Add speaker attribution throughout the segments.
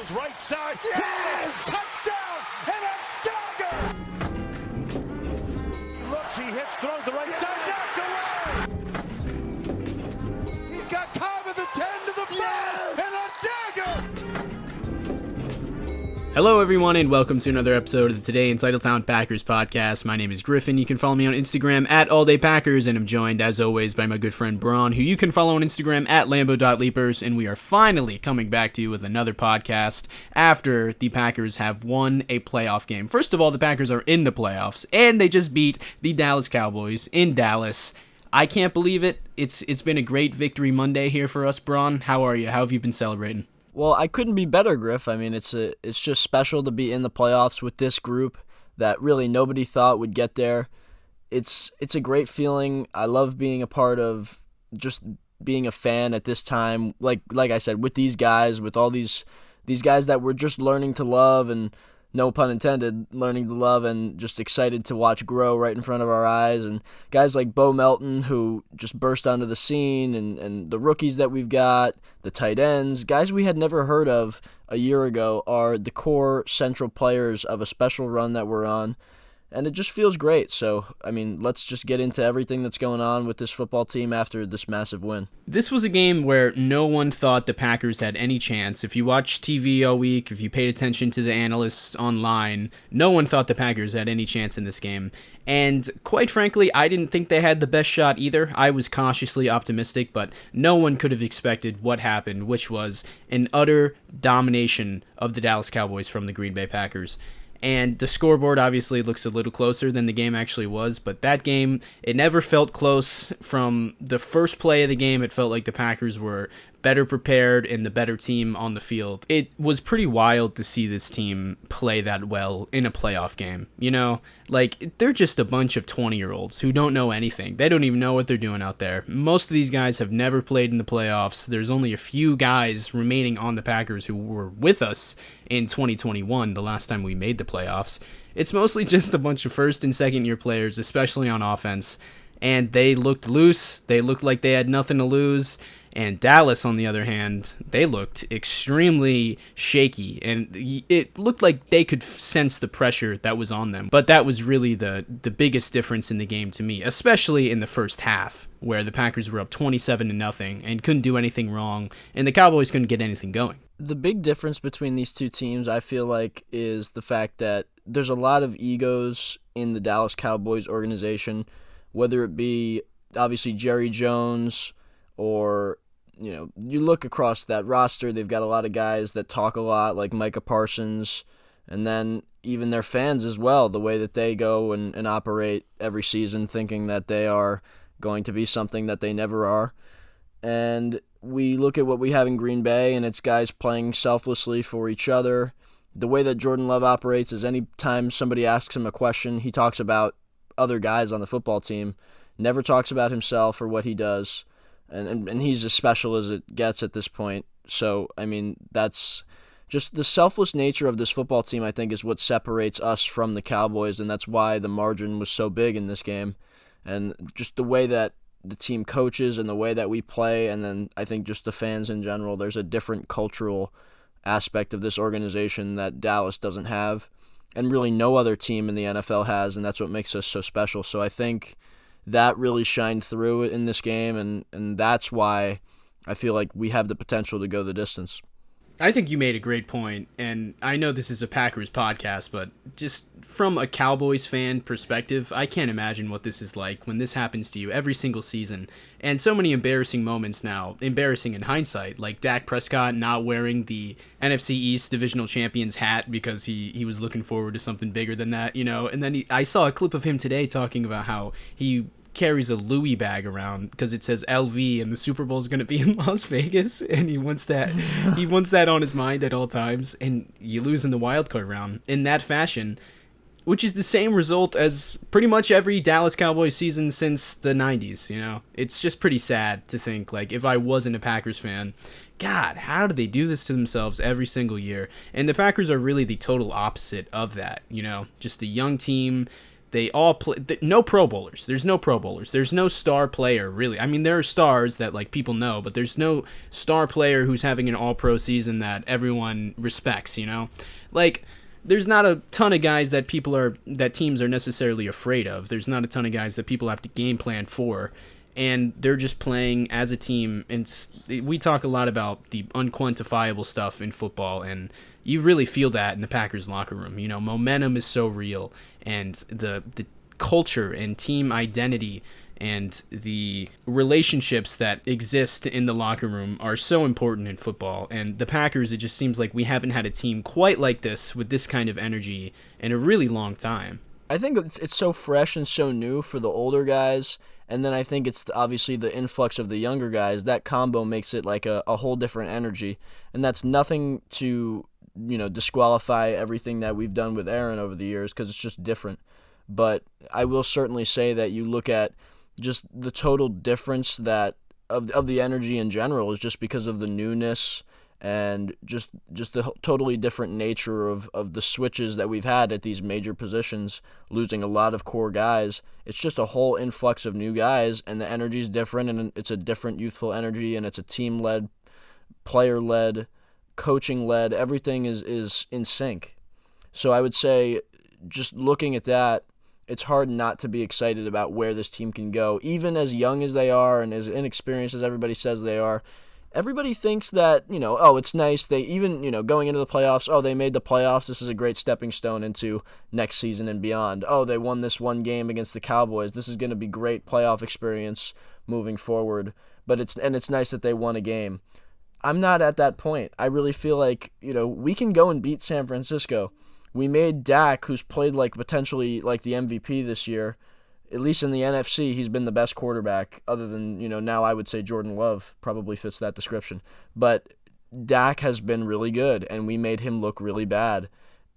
Speaker 1: goes right side.
Speaker 2: Yes!
Speaker 1: Touchdown and a dagger! He looks, he hits, throws the right side, knocked away! He's got Cobb at the 10 to the 5 and a dagger!
Speaker 3: Hello everyone and welcome to another episode of the Today in Titletown Packers podcast. My name is Griffin. You can follow me on Instagram at AllDayPackers, and I'm joined as always by my good friend Bron, who you can follow on Instagram at Lambo.Leapers, and we are finally coming back to you with another podcast after the Packers have won a playoff game. First of all, the Packers are in the playoffs, and they just beat the Dallas Cowboys in Dallas. I can't believe it. It's been a great victory Monday here for us, Bron. How are you? How have you been celebrating?
Speaker 2: Well, I couldn't be better, Griff. I mean, it's just special to be in the playoffs with this group that really nobody thought would get there. It's a great feeling. I love being a part of just being a fan at this time. Like I said, with these guys, with all these guys that we're just learning to love, and no pun intended, learning to love and just excited to watch grow right in front of our eyes. And guys like Bo Melton, who just burst onto the scene, and the rookies that we've got, the tight ends, guys we had never heard of a year ago, are the core central players of a special run that we're on. And it just feels great. So, I mean, let's just get into everything that's going on with this football team after this massive win.
Speaker 3: This was a game where no one thought the Packers had any chance. If you watched TV all week, if you paid attention to the analysts online, no one thought the Packers had any chance in this game. And quite frankly, I didn't think they had the best shot either. I was cautiously optimistic, but no one could have expected what happened, which was an utter domination of the Dallas Cowboys from the Green Bay Packers. And the scoreboard obviously looks a little closer than the game actually was, but that game, it never felt close. From the first play of the game, it felt like the Packers were better prepared and the better team on the field. It was pretty wild to see this team play that well in a playoff game. You know, like, they're just a bunch of 20-year-olds who don't know anything. They don't even know what they're doing out there. Most of these guys have never played in the playoffs. There's only a few guys remaining on the Packers who were with us in 2021, the last time we made the playoffs. It's mostly just a bunch of first and second year players, especially on offense, and they looked loose. They looked like they had nothing to lose. And Dallas, on the other hand, they looked extremely shaky, and it looked like they could sense the pressure that was on them. But that was really the biggest difference in the game to me, especially in the first half, where the Packers were up 27-0 and couldn't do anything wrong, and the Cowboys couldn't get anything going.
Speaker 2: The big difference between these two teams, I feel like, is the fact that there's a lot of egos in the Dallas Cowboys organization, whether it be, obviously, Jerry Jones, or, you know, you look across that roster, they've got a lot of guys that talk a lot, like Micah Parsons, and then even their fans as well, the way that they go and operate every season thinking that they are going to be something that they never are. And we look at what we have in Green Bay, and it's guys playing selflessly for each other. The way that Jordan Love operates is anytime somebody asks him a question, he talks about other guys on the football team, never talks about himself or what he does. And he's as special as it gets at this point. So, I mean, that's just the selfless nature of this football team, I think, is what separates us from the Cowboys, and that's why the margin was so big in this game. And just the way that the team coaches and the way that we play, and then I think just the fans in general, there's a different cultural aspect of this organization that Dallas doesn't have, and really no other team in the NFL has, and that's what makes us so special. So I think that really shined through in this game, and that's why I feel like we have the potential to go the distance.
Speaker 3: I think you made a great point, and I know this is a Packers podcast, but just from a Cowboys fan perspective, I can't imagine what this is like when this happens to you every single season. And so many embarrassing moments now, embarrassing in hindsight, like Dak Prescott not wearing the NFC East Divisional Champions hat because he was looking forward to something bigger than that, you know. And then I saw a clip of him today talking about how he carries a Louis bag around because it says LV and the Super Bowl is going to be in Las Vegas, and he wants that on his mind at all times, and you lose in the Wildcard Round in that fashion, which is the same result as pretty much every Dallas Cowboys season since the 90s, you know. It's just pretty sad to think, like, if I wasn't a Packers fan, God, how do they do this to themselves every single year? And the Packers are really the total opposite of that, you know, just the young team, They all play. No Pro Bowlers. There's no Pro Bowlers. There's no star player, really. I mean, there are stars that like people know, but there's no star player who's having an All-Pro season that everyone respects. Like there's not a ton of guys that teams are necessarily afraid of. There's not a ton of guys that people have to game plan for, and they're just playing as a team. And we talk a lot about the unquantifiable stuff in football, and you really feel that in the Packers locker room. Momentum is so real, and the culture and team identity and the relationships that exist in the locker room are so important in football. And the Packers, it just seems like we haven't had a team quite like this with this kind of energy in a really long time.
Speaker 2: I think it's so fresh and so new for the older guys, and then I think it's obviously the influx of the younger guys. That combo makes it like a whole different energy, and that's nothing to disqualify everything that we've done with Aaron over the years, because it's just different. But I will certainly say that you look at just the total difference that of the energy in general is just because of the newness and just the totally different nature of the switches that we've had at these major positions, losing a lot of core guys. It's just a whole influx of new guys, and the energy is different, and it's a different youthful energy, and it's a team-led, player-led, coaching-led. Everything is in sync. So I would say, just looking at that, it's hard not to be excited about where this team can go. Even as young as they are and as inexperienced as everybody says they are, everybody thinks that, it's nice. They even, going into the playoffs, they made the playoffs. This is a great stepping stone into next season and beyond. They won this one game against the Cowboys. This is going to be great playoff experience moving forward. But it's nice that they won a game. I'm not at that point. I really feel like, we can go and beat San Francisco. We made Dak, who's played potentially like the MVP this year, at least in the NFC, he's been the best quarterback, other than, now I would say Jordan Love probably fits that description. But Dak has been really good, and we made him look really bad.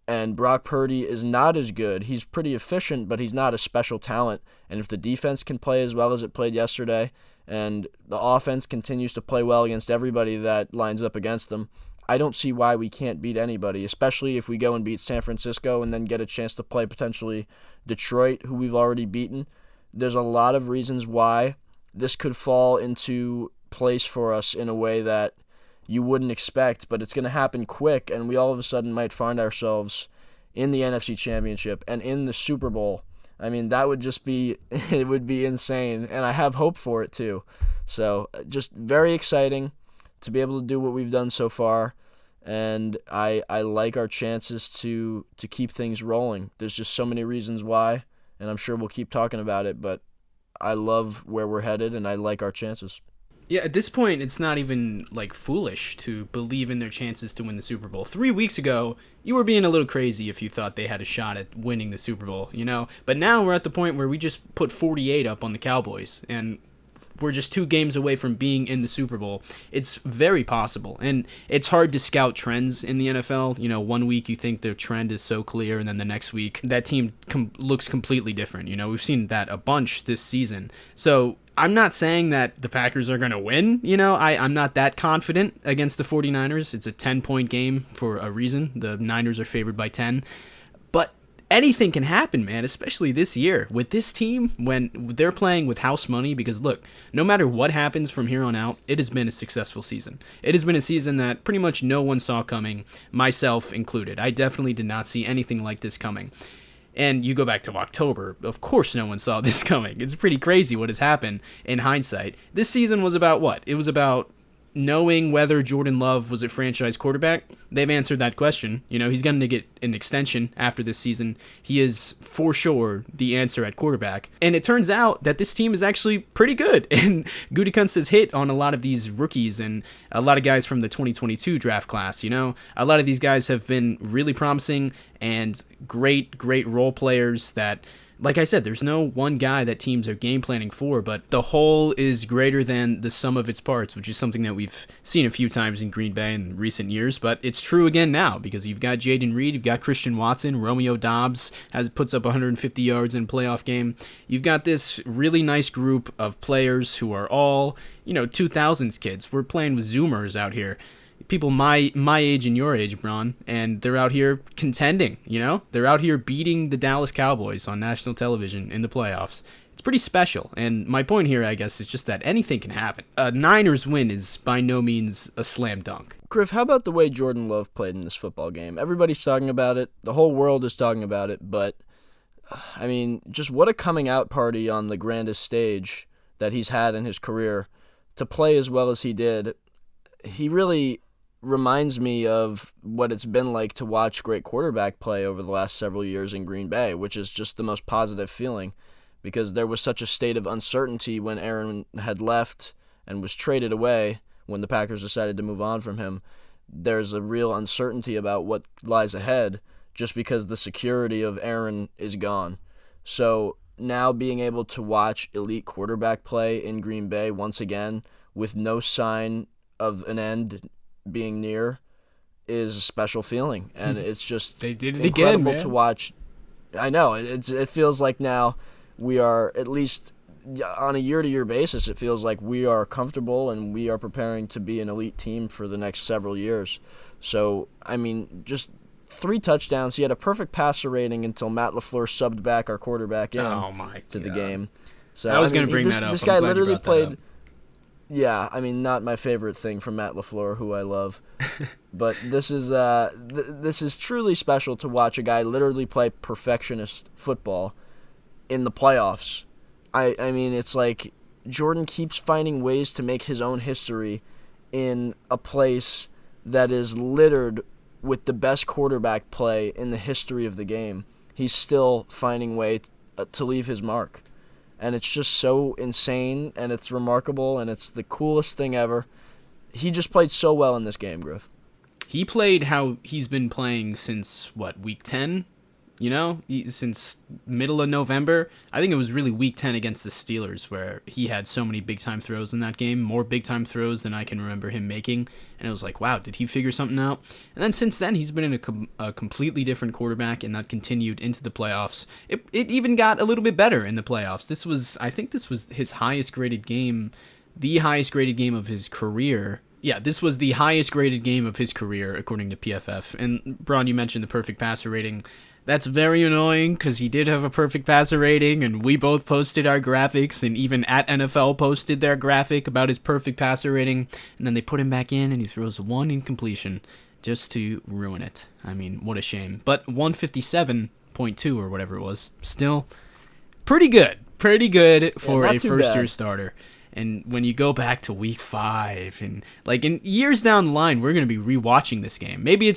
Speaker 2: And Brock Purdy is not as good. He's pretty efficient, but he's not a special talent. And if the defense can play as well as it played yesterday, and the offense continues to play well against everybody that lines up against them, I don't see why we can't beat anybody, especially if we go and beat San Francisco and then get a chance to play potentially Detroit, who we've already beaten. There's a lot of reasons why this could fall into place for us in a way that you wouldn't expect, but it's going to happen quick, and we all of a sudden might find ourselves in the NFC Championship and in the Super Bowl. I mean, that would just be, it would be insane, and I have hope for it too. So just very exciting to be able to do what we've done so far, and I like our chances to keep things rolling. There's just so many reasons why, and I'm sure we'll keep talking about it, but I love where we're headed, and I like our chances.
Speaker 3: Yeah, at this point, it's not even foolish to believe in their chances to win the Super Bowl. 3 weeks ago, you were being a little crazy if you thought they had a shot at winning the Super Bowl, But now we're at the point where we just put 48 up on the Cowboys, and we're just 2 games away from being in the Super Bowl. It's very possible, and it's hard to scout trends in the NFL. 1 week you think the trend is so clear, and then the next week that team looks completely different. We've seen that a bunch this season. So I'm not saying that the Packers are going to win. I'm not that confident against the 49ers. It's a 10-point game for a reason. The Niners are favored by 10. But anything can happen, man, especially this year with this team when they're playing with house money, because look, no matter what happens from here on out, it has been a successful season. It has been a season that pretty much no one saw coming, myself included. I definitely did not see anything like this coming. And you go back to October, of course no one saw this coming. It's pretty crazy what has happened in hindsight. This season was about what? It was about knowing whether Jordan Love was a franchise quarterback. They've answered that question. He's going to get an extension after this season. He is for sure the answer at quarterback. And it turns out that this team is actually pretty good. And Gutekunst has hit on a lot of these rookies and a lot of guys from the 2022 draft class. A lot of these guys have been really promising and great role players that, like I said, there's no one guy that teams are game planning for, but the whole is greater than the sum of its parts, which is something that we've seen a few times in Green Bay in recent years, but it's true again now because you've got Jaden Reed, you've got Christian Watson, Romeo Doubs puts up 150 yards in a playoff game. You've got this really nice group of players who are all, 2000s kids. We're playing with Zoomers out here. people my age and your age, Bron, and they're out here contending, They're out here beating the Dallas Cowboys on national television in the playoffs. It's pretty special, and my point here, I guess, is just that anything can happen. A Niners win is by no means a slam dunk.
Speaker 2: Griff, how about the way Jordan Love played in this football game? Everybody's talking about it. The whole world is talking about it, but, I mean, just what a coming out party on the grandest stage that he's had in his career to play as well as he did. He really reminds me of what it's been like to watch great quarterback play over the last several years in Green Bay, which is just the most positive feeling because there was such a state of uncertainty when Aaron had left and was traded away when the Packers decided to move on from him. There's a real uncertainty about what lies ahead just because the security of Aaron is gone. So now being able to watch elite quarterback play in Green Bay once again with no sign of an end being near is a special feeling, and it's just
Speaker 3: they did it
Speaker 2: incredible
Speaker 3: again, man.
Speaker 2: to watch. I know it feels like now we are, at least on a year-to-year basis, it feels like we are comfortable and we are preparing to be an elite team for the next several years. So, I mean, just 3 touchdowns. He had a perfect passer rating until Matt LaFleur subbed back our quarterback in to the game. So
Speaker 3: I was going to bring that up.
Speaker 2: This guy
Speaker 3: I'm glad you
Speaker 2: literally
Speaker 3: brought that
Speaker 2: played.
Speaker 3: up.
Speaker 2: Yeah, I mean, not my favorite thing from Matt LaFleur, who I love, but this is truly special to watch a guy literally play perfectionist football in the playoffs. I mean, it's like Jordan keeps finding ways to make his own history in a place that is littered with the best quarterback play in the history of the game. He's still finding way to leave his mark. And it's just so insane, and it's remarkable, and it's the coolest thing ever. He just played so well in this game, Griff.
Speaker 3: He played how he's been playing since, week 10? Since middle of November. I think it was really week 10 against the Steelers where he had so many big-time throws in that game, more big-time throws than I can remember him making. And it was like, wow, did he figure something out? And then since then, he's been in a completely different quarterback, and that continued into the playoffs. It even got a little bit better in the playoffs. I think this was his highest-graded game, the highest-graded game of his career. Yeah, this was the highest-graded game of his career, according to PFF. And, Bron, you mentioned the perfect passer rating. That's very annoying because he did have a perfect passer rating, and we both posted our graphics, and even at NFL posted their graphic about his perfect passer rating, and then they put him back in, and he throws 1 incompletion just to ruin it. I mean, what a shame. But 157.2 or whatever it was, still pretty good for a first-year starter. And when you go back to week 5 and in years down the line, we're going to be rewatching this game. Maybe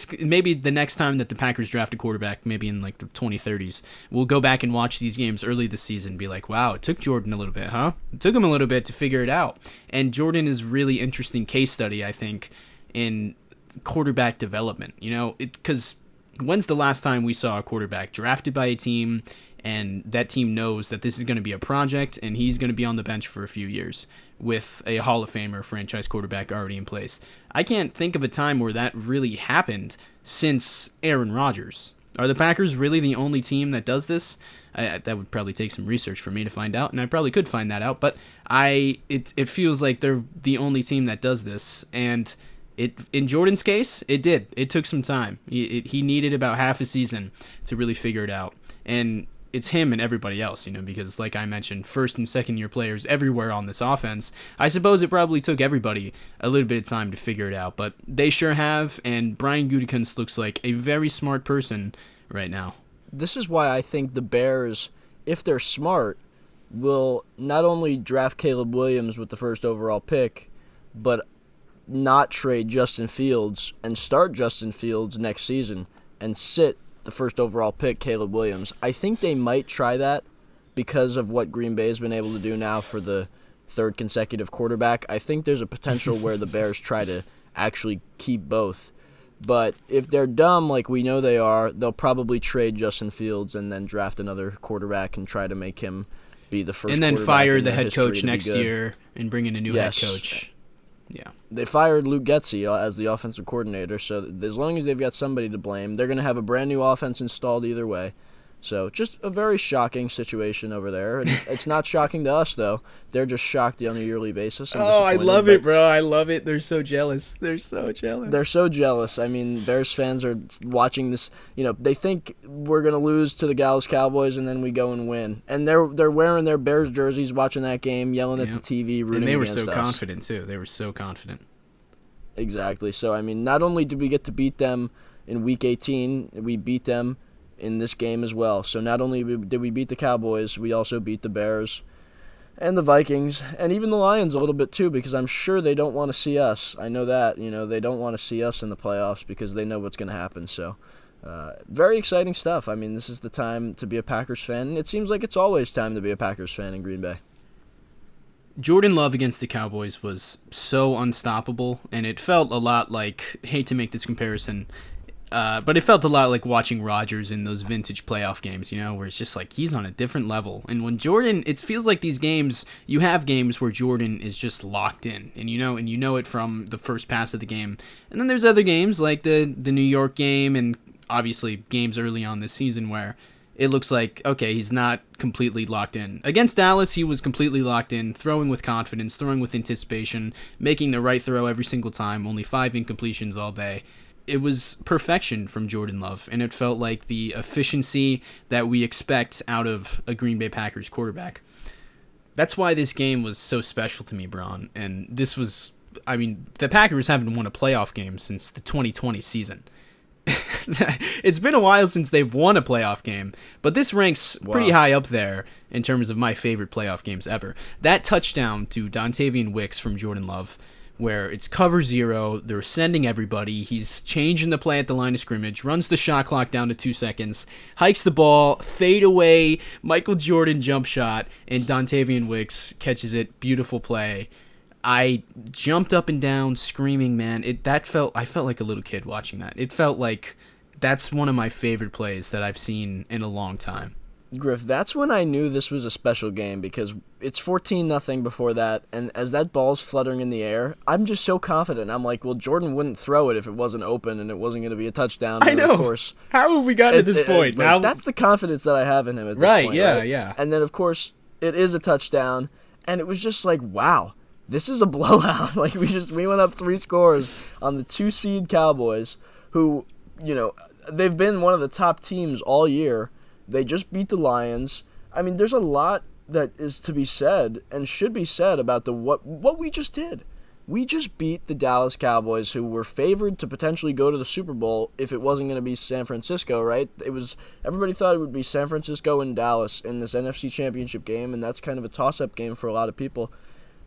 Speaker 3: the next time that the Packers draft a quarterback, maybe in the 2030s, we'll go back and watch these games early this season and be like, wow, it took Jordan a little bit, huh? It took him a little bit to figure it out. And Jordan is really interesting case study, I think, in quarterback development, because when's the last time we saw a quarterback drafted by a team and that team knows that this is going to be a project and he's going to be on the bench for a few years with a Hall of Famer franchise quarterback already in place? I can't think of a time where that really happened since Aaron Rodgers. Are the Packers really the only team that does this? That would probably take some research for me to find out, and I probably could find that out, but it feels like they're the only team that does this, and in Jordan's case, it did. It took some time. He needed about half a season to really figure it out, and it's him and everybody else, because like I mentioned, first and second year players everywhere on this offense. I suppose it probably took everybody a little bit of time to figure it out, but they sure have, and Brian Gutekunst looks like a very smart person right now.
Speaker 2: This is why I think the Bears, if they're smart, will not only draft Caleb Williams with the first overall pick, but not trade Justin Fields and start Justin Fields next season and sit the first overall pick, Caleb Williams. I think they might try that because of what Green Bay has been able to do now for the 3rd consecutive quarterback. I think there's a potential where the Bears try to actually keep both. But if they're dumb like we know they are, they'll probably trade Justin Fields and then draft another quarterback and try to make him be the first
Speaker 3: and then
Speaker 2: quarterback
Speaker 3: fire
Speaker 2: in
Speaker 3: the
Speaker 2: their
Speaker 3: head
Speaker 2: history
Speaker 3: coach
Speaker 2: to be
Speaker 3: next
Speaker 2: good.
Speaker 3: year and bring in a new
Speaker 2: Yes.
Speaker 3: head coach. Yeah.
Speaker 2: They fired Luke Getsy as the offensive coordinator, so as long as they've got somebody to blame, they're going to have a brand new offense installed either way. So just a very shocking situation over there. And it's not shocking to us, though. They're just shocked on a yearly basis.
Speaker 3: Oh, I love it, bro. I love it. They're so jealous. They're so jealous. I mean, Bears fans are watching this. They think we're going to lose to the Dallas Cowboys, and then we go and win. And they're wearing their Bears jerseys, watching that game, yelling at the TV, rooting against us. And they were so confident, too. They were so confident.
Speaker 2: Exactly. So, I mean, not only did we get to beat them in Week 18, we beat them in this game as well. So not only did we beat the Cowboys, we also beat the Bears and the Vikings and even the Lions a little bit too, because I'm sure they don't want to see us. I know that, they don't want to see us in the playoffs because they know what's going to happen. So very exciting stuff. I mean, this is the time to be a Packers fan, and it seems like it's always time to be a Packers fan in Green Bay.
Speaker 3: Jordan Love against the Cowboys was so unstoppable, and it felt a lot like, hate to make this comparison, but it felt a lot like watching Rodgers in those vintage playoff games, where it's just like he's on a different level. And when Jordan, it feels like these games, you have games where Jordan is just locked in, and you know it from the first pass of the game. And then there's other games like the New York game and obviously games early on this season where it looks like, okay, he's not completely locked in. Against Dallas, he was completely locked in, throwing with confidence, throwing with anticipation, making the right throw every single time, only 5 incompletions all day. It was perfection from Jordan Love, and it felt like the efficiency that we expect out of a Green Bay Packers quarterback. That's why this game was so special to me, Bron. And this was, the Packers haven't won a playoff game since the 2020 season. It's been a while since they've won a playoff game, but this ranks pretty high up there in terms of my favorite playoff games ever. That touchdown to Dontavian Wicks from Jordan Love, where it's cover 0, they're sending everybody, he's changing the play at the line of scrimmage, runs the shot clock down to 2 seconds, hikes the ball, fade away, Michael Jordan jump shot, and Dontavian Wicks catches it. Beautiful play. I jumped up and down screaming, man. I felt like a little kid watching that. It felt like that's one of my favorite plays that I've seen in a long time.
Speaker 2: Griff, that's when I knew this was a special game, because it's 14-0 before that, and as that ball's fluttering in the air, I'm just so confident. I'm like, well, Jordan wouldn't throw it if it wasn't open and it wasn't going to be a touchdown.
Speaker 3: I know.
Speaker 2: Of course,
Speaker 3: how have we gotten to this point?
Speaker 2: Now that's the confidence that I have in him at this point.
Speaker 3: Right, yeah.
Speaker 2: And then, of course, it is a touchdown, and it was just like, wow, this is a blowout. Like, we went up 3 scores on the 2-seed Cowboys, who, they've been one of the top teams all year. They just beat the Lions. I mean, there's a lot that is to be said and should be said about what we just did. We just beat the Dallas Cowboys, who were favored to potentially go to the Super Bowl if it wasn't going to be San Francisco, right? Everybody thought it would be San Francisco and Dallas in this NFC Championship game, and that's kind of a toss-up game for a lot of people.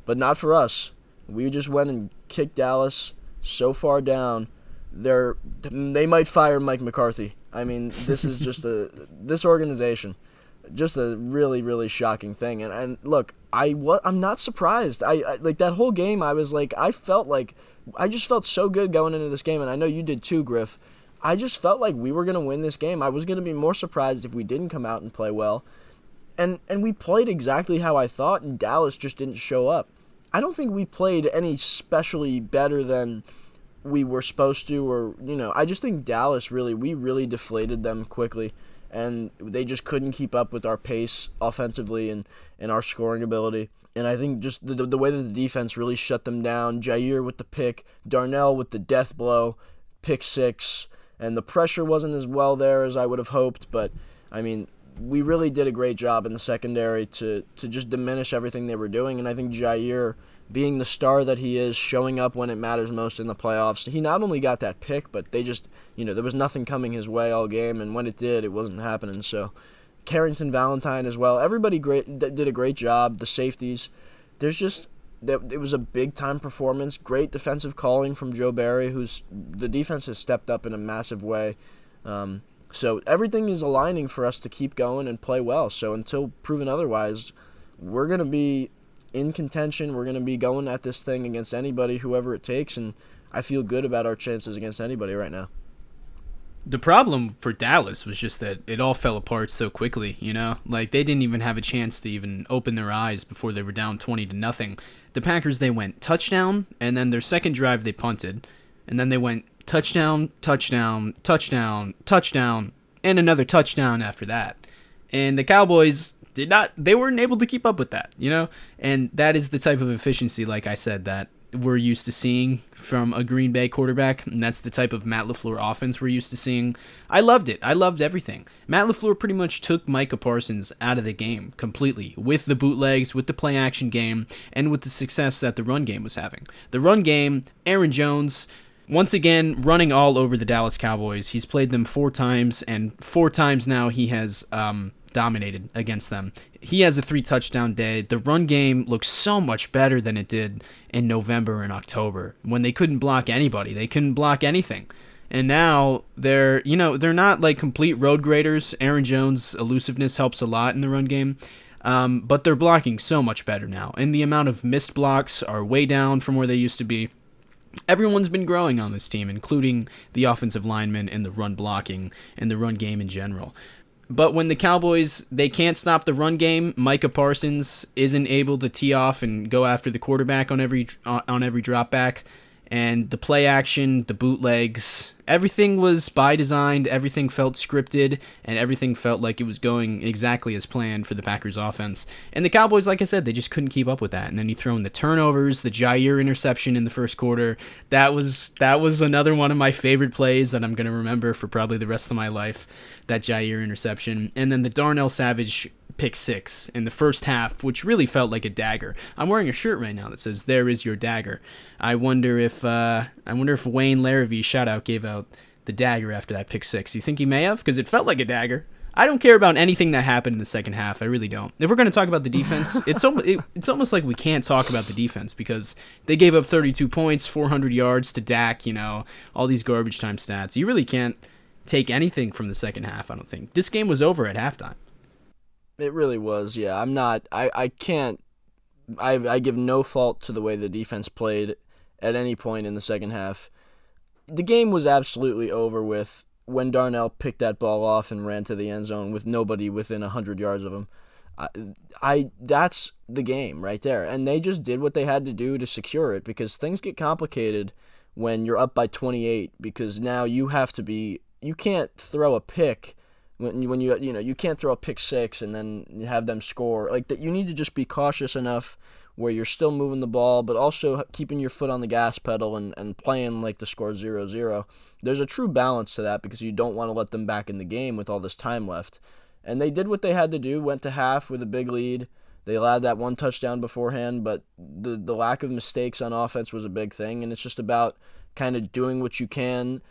Speaker 2: But not for us. We just went and kicked Dallas so far down. They might fire Mike McCarthy. I mean, this is just this organization, just a really, really shocking thing. And look, I'm not surprised. I like that whole game. I just felt so good going into this game, and I know you did too, Griff. I just felt like we were gonna win this game. I was gonna be more surprised if we didn't come out and play well, and we played exactly how I thought, and Dallas just didn't show up. I don't think we played any especially better than we were supposed to, or I just think Dallas we really deflated them quickly, and they just couldn't keep up with our pace offensively and our scoring ability. And I think just the way that the defense really shut them down. Jair with the pick, Darnell with the death blow, pick 6, and the pressure wasn't as well there as I would have hoped. But I mean, we really did a great job in the secondary to just diminish everything they were doing. And I think Jair, being the star that he is, showing up when it matters most in the playoffs, he not only got that pick, but they just, there was nothing coming his way all game, and when it did, it wasn't happening. So Carrington Valentine as well, everybody did a great job. The safeties, it was a big-time performance, great defensive calling from Joe Barry, the defense has stepped up in a massive way. So everything is aligning for us to keep going and play well. So until proven otherwise, we're going to be in contention. We're going to be going at this thing against anybody, whoever it takes, and I feel good about our chances against anybody right now.
Speaker 3: The problem for Dallas was just that it all fell apart so quickly, Like, they didn't even have a chance to even open their eyes before they were down 20-0. The Packers, they went touchdown, and then their second drive they punted, and then they went touchdown, touchdown, touchdown, touchdown, and another touchdown after that. And the Cowboys they weren't able to keep up with that, And that is the type of efficiency, like I said, that we're used to seeing from a Green Bay quarterback, and that's the type of Matt LaFleur offense we're used to seeing. I loved it. I loved everything. Matt LaFleur pretty much took Micah Parsons out of the game completely with the bootlegs, with the play-action game, and with the success that the run game was having. The run game, Aaron Jones, once again, running all over the Dallas Cowboys. He's played them 4 times, and 4 times now he has dominated against them. He has a 3-touchdown day. The run game looks so much better than it did in November and October when they couldn't block anybody. They couldn't block anything. And now they're not like complete road graders. Aaron Jones' elusiveness helps a lot in the run game. But they're blocking so much better now. And the amount of missed blocks are way down from where they used to be. Everyone's been growing on this team, including the offensive linemen and the run blocking and the run game in general. But when the Cowboys, they can't stop the run game, Micah Parsons isn't able to tee off and go after the quarterback on every drop back. And the play action, the bootlegs, everything was by design, everything felt scripted, and everything felt like it was going exactly as planned for the Packers offense. And the Cowboys, like I said, they just couldn't keep up with that. And then you throw in the turnovers, the Jair interception in the first quarter. That was another one of my favorite plays that I'm going to remember for probably the rest of my life, that Jair interception. And then the Darnell Savage pick 6 in the first half, which really felt like a dagger. I'm wearing a shirt right now that says "There is your dagger." I wonder if Wayne Larrivee, shout out, gave out the dagger after that pick 6. You think he may have? Because it felt like a dagger. I don't care about anything that happened in the second half. I really don't. If we're going to talk about the defense, it's almost like we can't talk about the defense because they gave up 32 points, 400 yards to Dak, all these garbage time stats. You really can't take anything from the second half, I don't think. This game was over at halftime.
Speaker 2: It really was, yeah. I give no fault to the way the defense played at any point in the second half. The game was absolutely over with when Darnell picked that ball off and ran to the end zone with nobody within 100 yards of him. That's the game right there. And they just did what they had to do to secure it because things get complicated when you're up by 28 because now you can't throw a pick when you can't throw a pick 6 and then have them score like that. You need to just be cautious enough where you're still moving the ball but also keeping your foot on the gas pedal and playing like the score 0-0. There's a true balance to that because you don't want to let them back in the game with all this time left. And they did what they had to do, went to half with a big lead. They allowed that 1 touchdown beforehand, but the lack of mistakes on offense was a big thing, and it's just about kind of doing what you can,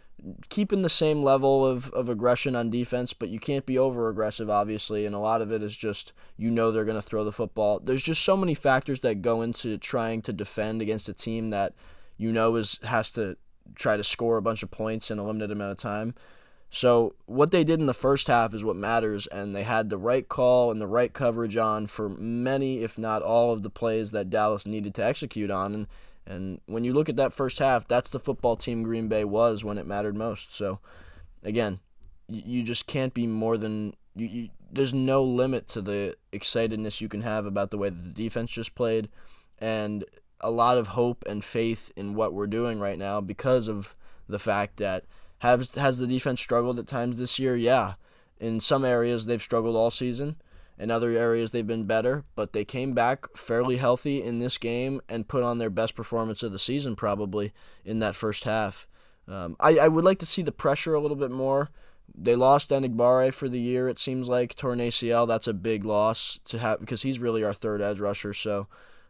Speaker 2: keeping the same level of aggression on defense, but you can't be over-aggressive, obviously, and a lot of it is just they're going to throw the football. There's just so many factors that go into trying to defend against a team that has to try to score a bunch of points in a limited amount of time. So what they did in the first half is what matters, and they had the right call and the right coverage on for many, if not all, of the plays that Dallas needed to execute on. And when you look at that first half, that's the football team Green Bay was when it mattered most. So, again, you just can't be more than there's no limit to the excitedness you can have about the way that the defense just played, and a lot of hope and faith in what we're doing right now because of the fact that has the defense struggled at times this year? Yeah. In some areas, they've struggled all season. In other areas, they've been better, but they came back fairly healthy in this game and put on their best performance of the season probably in that first half. I would like to see the pressure a little bit more. They lost Enigbare for the year, it seems like. Torn ACL, that's a big loss to have because he's really our third edge rusher, so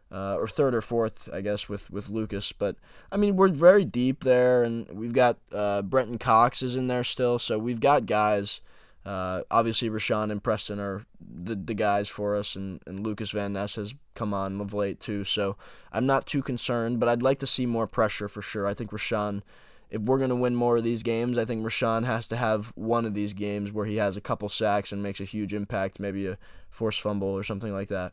Speaker 2: or third or fourth, I guess, with Lucas. But, I mean, we're very deep there, and we've got Brenton Cox is in there still, so we've got guys. Obviously, Rashawn and Preston are the guys for us, and Lucas Van Ness has come on of late too. So I'm not too concerned, but I'd like to see more pressure for sure. I think Rashawn, if we're going to win more of these games, I think Rashawn has to have one of these games where he has a couple sacks and makes a huge impact, maybe a forced fumble or something like that.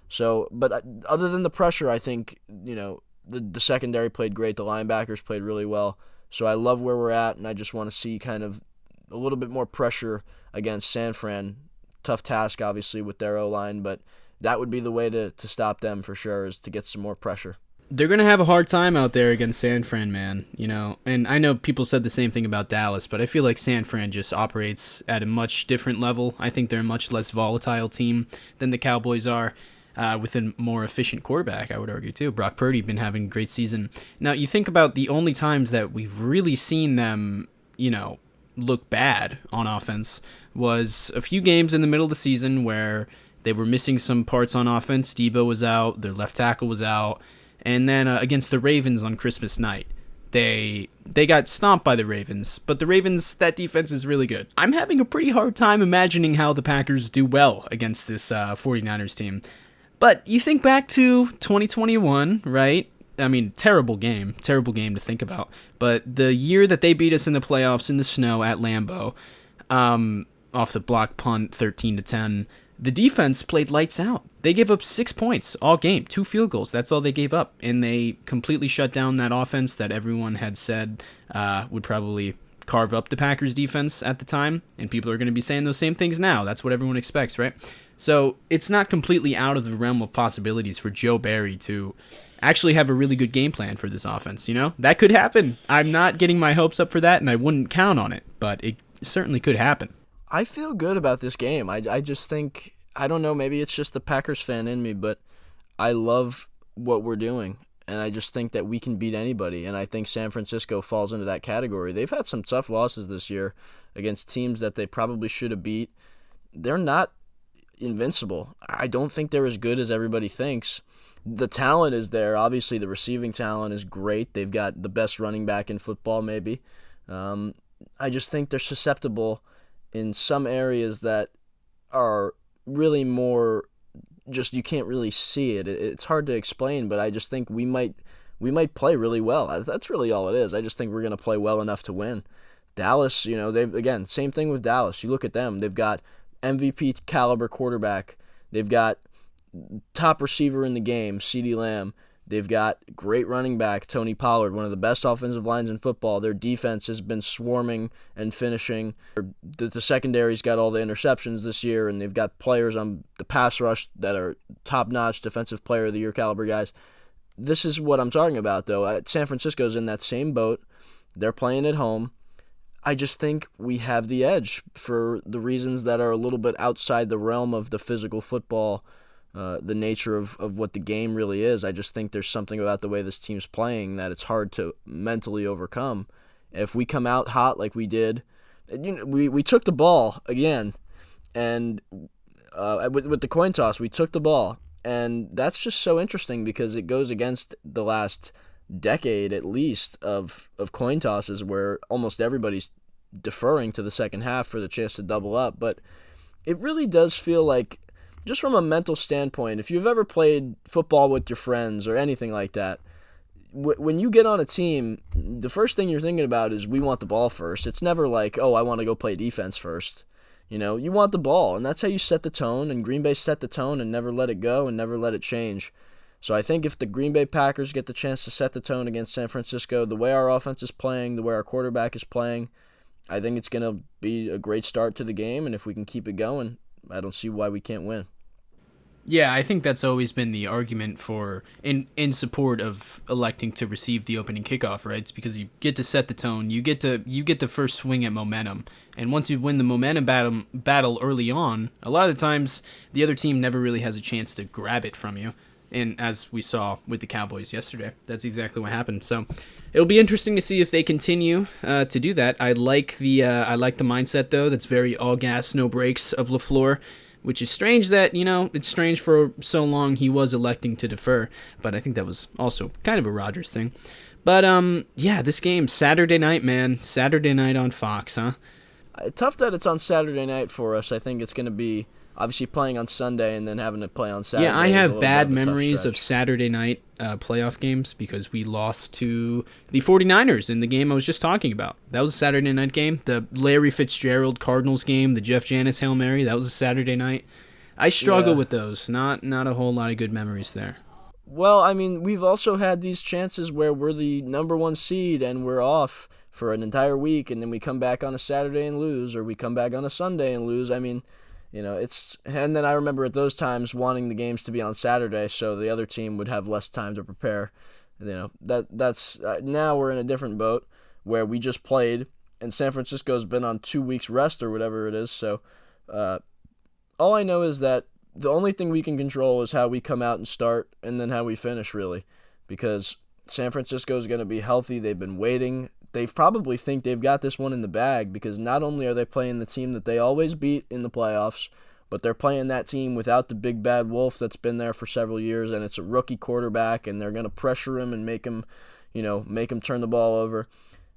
Speaker 2: So, but other than the pressure, I think, the secondary played great. The linebackers played really well. So I love where we're at, and I just want to see kind of a little bit more pressure against San Fran. Tough task, obviously, with their O-line, but that would be the way to stop them for sure, is to get some more pressure.
Speaker 3: They're going to have a hard time out there against San Fran, man, and I know people said the same thing about Dallas, but I feel like San Fran just operates at a much different level. I think they're a much less volatile team than the Cowboys are, with a more efficient quarterback, I would argue, too. Brock Purdy been having a great season. Now, you think about the only times that we've really seen them, look bad on offense was a few games in the middle of the season where they were missing some parts on offense. Debo was out, their left tackle was out, and then against the Ravens on Christmas night, they got stomped by the Ravens, but the Ravens, that defense is really good. I'm having a pretty hard time imagining how the Packers do well against this 49ers team. But you think back to 2021, right? I mean, terrible game to think about. But the year that they beat us in the playoffs in the snow at Lambeau, off the block punt 13-10, the defense played lights out. They gave up 6 points all game, 2 field goals. That's all they gave up. And they completely shut down that offense that everyone had said would probably carve up the Packers defense at the time. And people are going to be saying those same things now. That's what everyone expects, right? So it's not completely out of the realm of possibilities for Joe Barry to actually have a really good game plan for this offense. That could happen. I'm not getting my hopes up for that, and I wouldn't count on it, but it certainly could happen.
Speaker 2: I feel good about this game. I just think, I don't know, maybe it's just the Packers fan in me, but I love what we're doing, and I just think that we can beat anybody, and I think San Francisco falls into that category. They've had some tough losses this year against teams that they probably should have beat. They're not invincible. I don't think they're as good as everybody thinks. The talent is there. Obviously, the receiving talent is great. They've got the best running back in football, maybe. I just think they're susceptible in some areas that are really more just you can't really see it. It's hard to explain, but I just think we might play really well. That's really all it is. I just think we're going to play well enough to win. Dallas, they've, again, same thing with Dallas. You look at them. They've got MVP caliber quarterback. They've got top receiver in the game, CeeDee Lamb. They've got great running back, Tony Pollard, one of the best offensive lines in football. Their defense has been swarming and finishing. The secondary's got all the interceptions this year, and they've got players on the pass rush that are top-notch defensive player of the year caliber guys. This is what I'm talking about, though. San Francisco's in that same boat. They're playing at home. I just think we have the edge for the reasons that are a little bit outside the realm of the physical football, the nature of what the game really is. I just think there's something about the way this team's playing that it's hard to mentally overcome. If we come out hot like we did, we took the ball again, and with the coin toss, we took the ball. And that's just so interesting because it goes against the last decade at least of coin tosses where almost everybody's deferring to the second half for the chance to double up. But it really does feel like, just from a mental standpoint, if you've ever played football with your friends or anything like that, when you get on a team, the first thing you're thinking about is we want the ball first. It's never like, oh, I want to go play defense first. You want the ball, and that's how you set the tone, and Green Bay set the tone and never let it go and never let it change. So I think if the Green Bay Packers get the chance to set the tone against San Francisco, the way our offense is playing, the way our quarterback is playing, I think it's going to be a great start to the game, and if we can keep it going, I don't see why we can't win.
Speaker 3: Yeah, I think that's always been the argument for in support of electing to receive the opening kickoff, right? It's because you get to set the tone, you get the first swing at momentum, and once you win the momentum battle early on, a lot of the times the other team never really has a chance to grab it from you. And as we saw with the Cowboys yesterday, that's exactly what happened. So it'll be interesting to see if they continue to do that. I like the mindset though. That's very all gas, no brakes of LaFleur, which is strange that it's strange for so long he was electing to defer. But I think that was also kind of a Rodgers thing. But yeah, this game Saturday night, man, Saturday night on Fox, huh?
Speaker 2: Tough that it's on Saturday night for us. I think it's going to be. Obviously playing on Sunday and then having to play on Saturday.
Speaker 3: Yeah, I have bad memories of Saturday night playoff games because we lost to the 49ers in the game I was just talking about. That was a Saturday night game. The Larry Fitzgerald Cardinals game, the Jeff Janis Hail Mary, that was a Saturday night. I struggle with those. Not a whole lot of good memories there.
Speaker 2: Well, I mean, we've also had these chances where we're the number one seed and we're off for an entire week and then we come back on a Saturday and lose, or we come back on a Sunday and lose. I mean, and then I remember at those times wanting the games to be on Saturday so the other team would have less time to prepare. That's now we're in a different boat where we just played, and San Francisco's been on 2 weeks rest or whatever it is. So all I know is that the only thing we can control is how we come out and start, and then how we finish, really, because San Francisco is going to be healthy. They've been waiting. They probably think they've got this one in the bag, because not only are they playing the team that they always beat in the playoffs, but they're playing that team without the big bad wolf that's been there for several years, and it's a rookie quarterback, and they're going to pressure him and make him turn the ball over.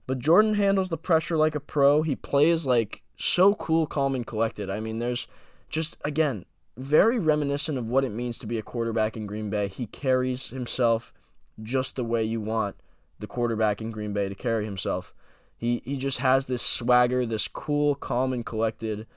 Speaker 2: But Jordan handles the pressure like a pro. He plays like so cool, calm, and collected. I mean, there's just, again, very reminiscent of what it means to be a quarterback in Green Bay. He carries himself just the way you want the quarterback in Green Bay to carry himself. He just has this swagger, this cool, calm, and collected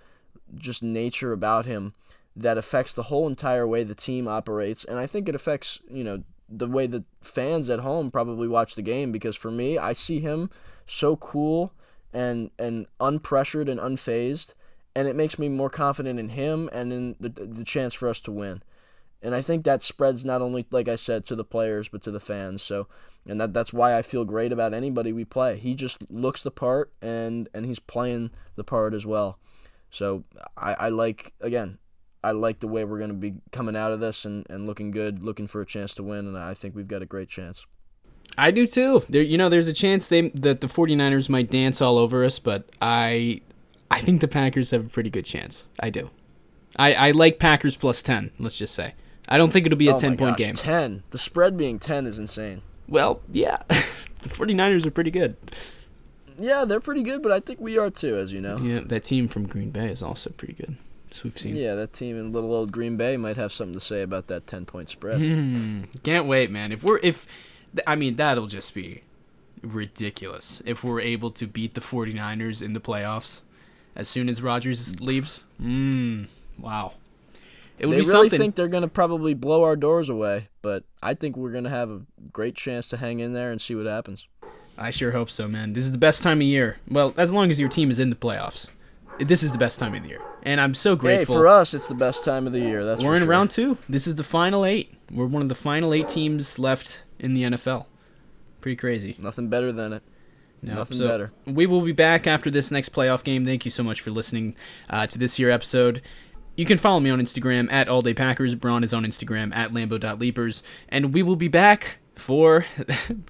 Speaker 2: just nature about him that affects the whole entire way the team operates. And I think it affects, the way the fans at home probably watch the game, because for me, I see him so cool and unpressured and unfazed, and it makes me more confident in him and in the chance for us to win. And I think that spreads not only, like I said, to the players, but to the fans. So, and that's why I feel great about anybody we play. He just looks the part, and he's playing the part as well. So I like the way we're going to be coming out of this and looking good, looking for a chance to win, and I think we've got a great chance.
Speaker 3: I do too. There's a chance that the 49ers might dance all over us, but I think the Packers have a pretty good chance. I do. I like Packers plus 10, let's just say. I don't think it'll be a 10-point game.
Speaker 2: 10. The spread being 10 is insane.
Speaker 3: Well, yeah. The 49ers are pretty good.
Speaker 2: Yeah, they're pretty good, but I think we are too, as you know.
Speaker 3: Yeah, that team from Green Bay is also pretty good, as we've seen.
Speaker 2: Yeah, that team in little old Green Bay might have something to say about that 10-point spread.
Speaker 3: Can't wait, man. That'll just be ridiculous if we're able to beat the 49ers in the playoffs as soon as Rodgers leaves. Wow. It would
Speaker 2: they
Speaker 3: be
Speaker 2: really
Speaker 3: something.
Speaker 2: think they're going to probably blow our doors away, but I think we're going to have a great chance to hang in there and see what happens.
Speaker 3: I sure hope so, man. This is the best time of year. Well, as long as your team is in the playoffs. This is the best time of the year. And I'm so grateful.
Speaker 2: Hey, for us, it's the best time of the year.
Speaker 3: We're in round 2. This is the final 8. We're one of the final 8 teams left in the NFL. Pretty crazy.
Speaker 2: Nothing better than it. Nothing better.
Speaker 3: We will be back after this next playoff game. Thank you so much for listening to this year episode. You can follow me on Instagram at AllDayPackers. Bron is on Instagram at Lambo.Leapers. And we will be back for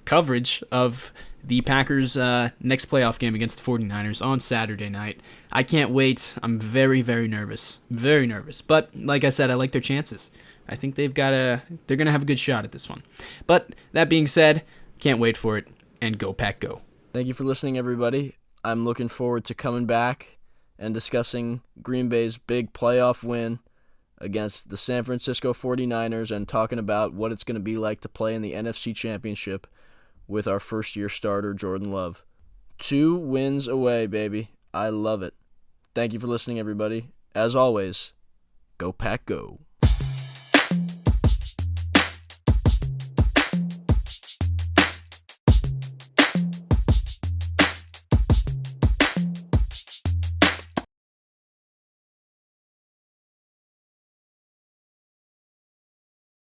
Speaker 3: coverage of the Packers' next playoff game against the 49ers on Saturday night. I can't wait. I'm very, very nervous. Very nervous. But like I said, I like their chances. I think they're going to have a good shot at this one. But that being said, can't wait for it. And go Pack Go.
Speaker 2: Thank you for listening, everybody. I'm looking forward to coming back and discussing Green Bay's big playoff win against the San Francisco 49ers and talking about what it's going to be like to play in the NFC Championship with our first-year starter, Jordan Love. 2 wins away, baby. I love it. Thank you for listening, everybody. As always, go Pack Go.